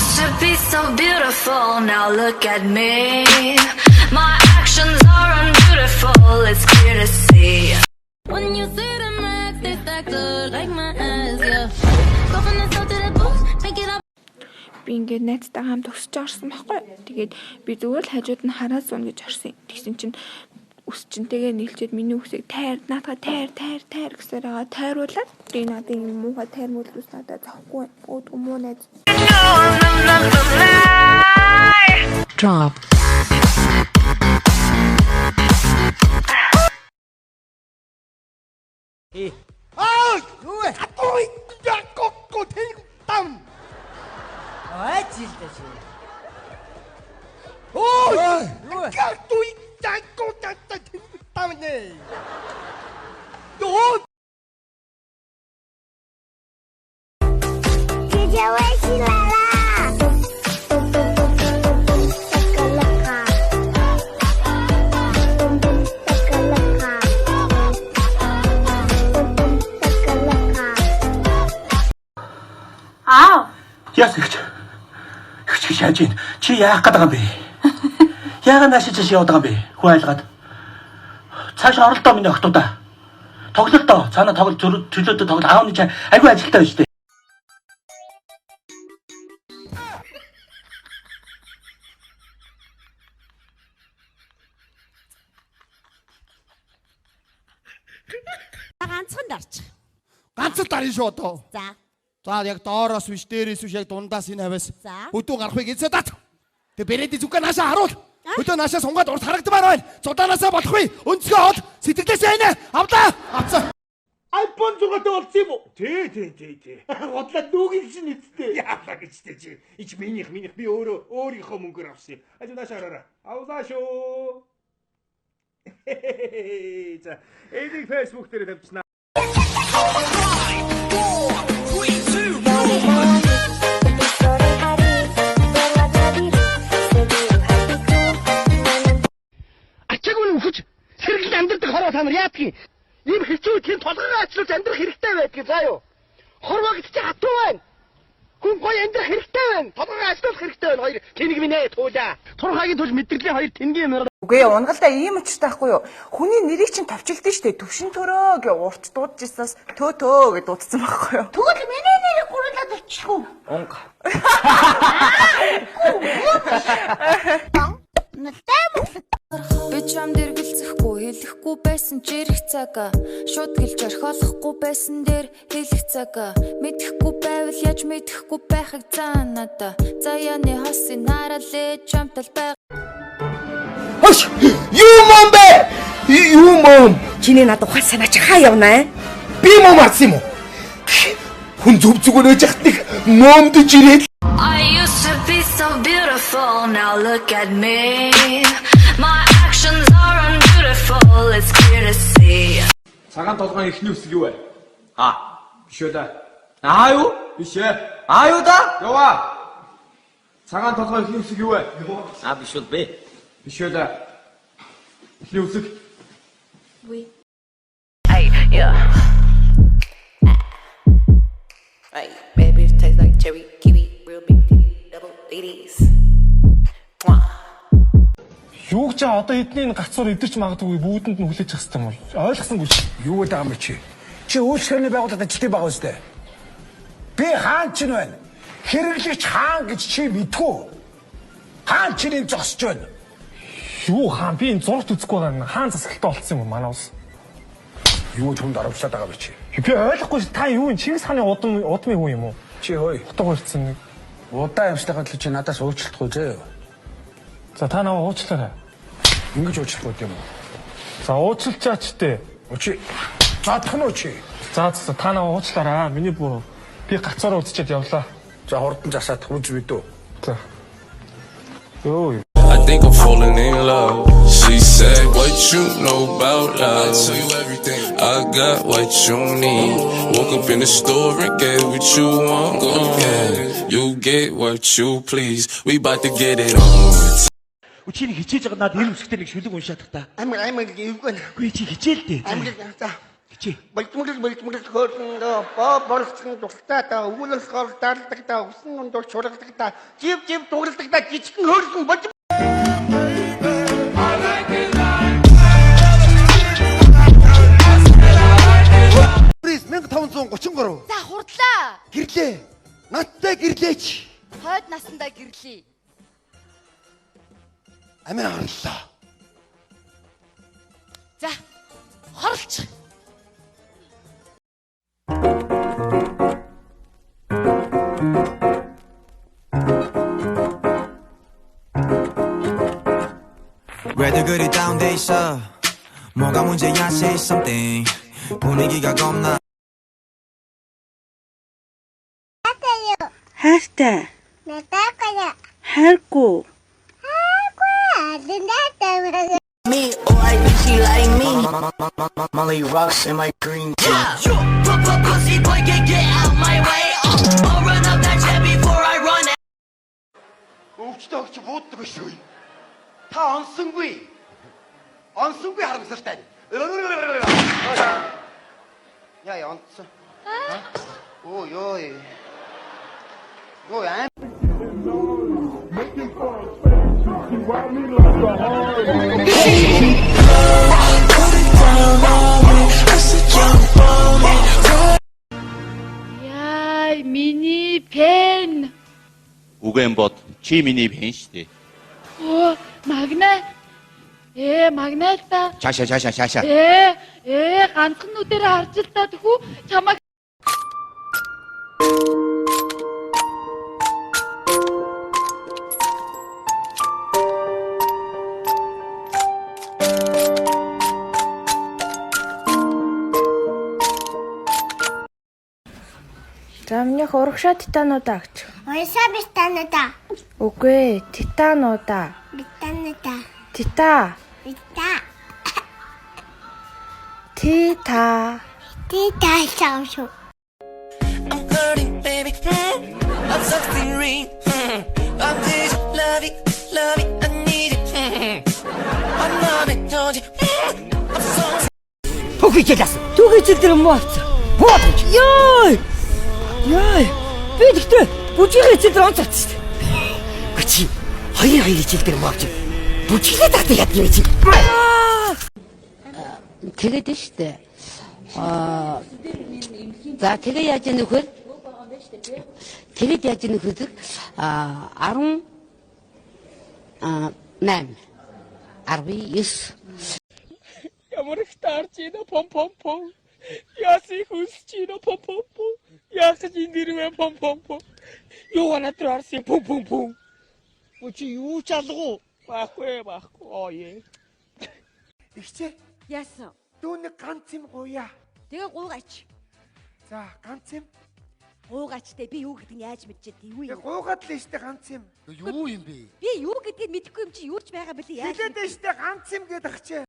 used to be so beautiful, now look at me. My actions are unbeautiful, it's clear to see. When you see the max, they stack good like my ass, yeah. Go from the south to the booth, make it up. Би ингээд найзтай хамт өсөж орсон байхгүй. Тэгээд би зүгээр л хажууд нь хараад суuna гэж орсон. Тэгсэн чинь өсчөнтэйгээ нийлчээд миний үсийг наадгаа тайр гэсээр байгаа. Тайруулаад би надад юм муухай тайр мөлрөөс надад зовхгүй. Өөдгөө муу найз. Drop. Юу вэ? Ой, яко тэнг там. Ой, жилдэж. Ой, юу вэ? Яко тэнг там нэ. Юу? Яс гэж яаж ийн чи яах гээд байгаа юм бэ? Яагаад наашиж яваад байгаа юм бэ? Хүү айлгаад. Цааш оролдоо миний охтуудаа. Тоглолтоо. Цаана төлөөдөө тоглол аавны чаа айгүй ажилтаа байж тээ. Ганцхан дарч. Ганц л дарна шүү одоо. За. За яг доороос биш дээрээс биш яг дундаас энэ хавьяас. За. Хөдөө гарахыг эзээ дат. Тэг бэрээди зүггээ наашаа харуул. Хөдөө наашаа сунгаад урд харагдмаар байна. Зудаанасаа болохгүй. Өнцгөө хол сэтгэлээсээ aynаа. Авлаа. Авцаа. iPhone 6-тэй болсон юм уу? Тий. Годлаа дүүгийн чинь эцтэй. Яалаа гэжтэй чи. Ич минийх би өөрийнхөө мөнгөөр авсан. Ажи наашаа хараарай. Авлаа шүү. За, энийг Facebook дээр тавьчихна. Хэрэглэн амьдрдаг хорвоо та нар яадгийг ийм хэцүү тийм толгойгоо ачлуулж амьдрах хэрэгтэй байдгийг заа юу. Хорвоо гэдэг чинь хатуу байна. Хүн гоё амьдрах хэрэгтэй байна. Толгойгоо ачлуулах хэрэгтэй байна. Хоёр тэнэг минь туулаа. Турхаагийн тулж мэдрэлийн хоёр тэнгийн мөр. Үгүй унгалдаа ийм учиртай байхгүй юу? Хүний нэрийг чинь товчлдсон шүү дээ. Төвшин төрөө гэж урт дуудаж ирсэнээс төө гэж дуудсан байхгүй юу? Тэгвэл миний нэрийг гурлаад өччихгүй. Унга. Би чам дэргэлцэхгүй хэлэхгүй байсан ч ирэх цаг шууд гэлж орхиолохгүй байсан дээр хэлэх цаг мэдэхгүй байвал яаж мэдэхгүй байхыг заанада заяаны хосын харалээ чамтал бай. Хош! Юу мом бэ? Юу мом? Чиний надад ухаан санаач хаа явнаа? Би мом арсан юм уу? Хүн зүгээр ээж ахт нэг момдж ирээд. I used to be so beautiful, now look at me. My actions are unbeautiful, it's clear to see. Цагаан толгойн ихний үсэг юу вэ? Биш үү да. Юу? Биш ээ. Юу да? Яваа. Цагаан толгойн ихний үсэг юу вэ? Биш үү бэ? Биш үү да. Ихний үсэг. Hey, baby, it tastes like cherry, kiwi, real big titty, double 80s. Юу ч одоо эдний гацуур идэрч магадгүй бүгдэнд нь хүлээж авах юм бол ойлгосонгүй чи. Юу гэдэг юм чи? Чи үйлчлэгийн байгууллагад ажилтдаг байгаа үстэй. Би хаан ч байна. Хэрэглэгч хаан гэж чи мэдгүй. Хаан чиний зогсож байна. Юу хаан би энэ зургт үзэхгүй байгаа хаан засаглалтаа болцсон юм манаа ус. Юу ч хүнд оруулаад байгаа би чи. Би ойлгохгүй та юу энэ Чингис хааны удмын хүн юм уу? Чи хөөе. Утга барьцсан нэг. Удаа юмшлагын төлөө чи надаас уучлахгүй зөө. За та наваа уучлаарай. Ингэж уучлахгүй юм уу? За уучлаач тээ. Чи заадах нь уу чи? За та наваа уучлаарай. Миний буруу. Би гацаараа үзчихэд явлаа. За хурдан засаад үз мэдүү. За. Йоо. I think I'm falling in love. She said, what you know about love? I tell you everything. I got what you need. Woke up in the store and get what you want. Go ahead. You get what you please. We about to get it on. Чи хичээж байгаа надад энэ үсгтээ нэг шүлэг уншаадах та. Амиг эвгүй. Үгүй чи хичээл дээ. Амиг за. Тэгчээ. Мэлтмэл хөрсөн боо борцсон дуртай та өгүүлэл гол дарладаг та усан ундуур чуралдаг та жив дууралдаг та жижигэн хөрсөн болж Приз 1533. За хурдлаа. Гэрлээ. Надтай гэрлээч. Хойд насандаа гэрлээ. Амиа харлаа. За хорлч. 왜들 그리 다운돼 있어 뭐가 문제야 say something 분위기가 겁나 хайртай. Надад гая. Хайргүй. Me, oh I think she like me. Molly rocks in my green tea Pussy boy get out my way. I'll run up that jet before I run out. Өвчтөө өгч бууддаг шүү. Та онсонгүй. Онсонгүй харамсалтай. Яа онцсон. Оо ёо. Ёо ам. Яй, миний пен. Үгэн бод чи миний пен штэ. Оо, магнит. Магнит та. Чаша. Ганцхан нүдээр харж л та тэхүү чамаа. За минийх урагшаа титануудаа гэж. Ойсаа битанада. Үгүй ээ, титануудаа. Битанада. Тита. Бита. Тита. Тита шаушо. I'm hurting baby I'm something real I need you love it I need it I'm not it told you I'm so Түгэж дээр муу авцсан. Буудаж. Яй. Би тэгтээ бүжигээ эцэл дээр онц авчихсан. Гүчи. Хоёр хичээл дээр муу авч. Бүжиглээ татах яд юм чи. Тэгээд нь штэ. За тэгээ яаж яах нөхөр? Тэгээд яаж нөхөр? 18 19 Ямар их таарч ийна пом. Яси хүсчийна пом. Яах чинь дэрвэ пом. Юу натраар си пом. Үчи юу ч алгуу. Баахгүй. Ое. Ихчээ. Яасан. Дүүний ганц юм гуя. Тэгээ гуугач. За ганц юм. Гуугачтай би юу гэдгийг яаж мэдчихэд юу юм? Гуугаад л штэ ганц юм. Юу юм бэ? Би юу гэдгийг мэдэхгүй юм чи юу ч байгаа бэлээ яаж? Хэлээд штэ ганц юм гэдэг ачаа.